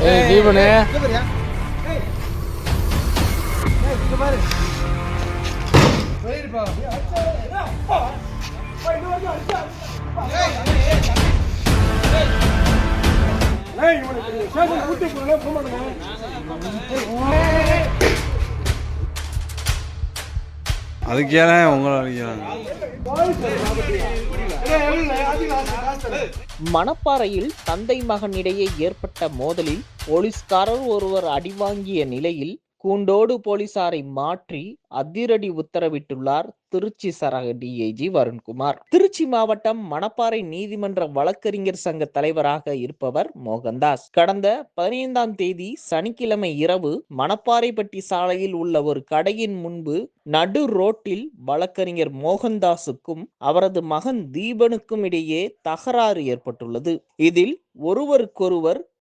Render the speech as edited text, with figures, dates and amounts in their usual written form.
ஏய் தீபனே அதுக்கு ஏன் உங்களை அடிக்கிறாங்க? மணப்பாறையில் தந்தை மகன் இடையே ஏற்பட்ட மோதலில் போலீஸ்காரர் ஒருவர் அடிவாங்கிய நிலையில் கூண்டோடு போலீசாரை மாற்றி அதிரடி உத்தரவிட்டுள்ளார் திருச்சி சரக டிஐஜி வருண்குமார். திருச்சி மாவட்டம் மணப்பாறை நீதிமன்ற வழக்கறிஞர் சங்க தலைவராக இருப்பவர் மோகன்தாஸ். கடந்த 15ஆம் தேதி சனிக்கிழமை இரவு மணப்பாறைப்பட்டி சாலையில் உள்ள ஒரு கடையின் முன்பு நடு ரோட்டில் வழக்கறிஞர் மோகன்தாஸுக்கும் அவரது மகன் தீபனுக்கும் இடையே தகராறு ஏற்பட்டுள்ளது. இதில் ஒருவருக்கொருவர்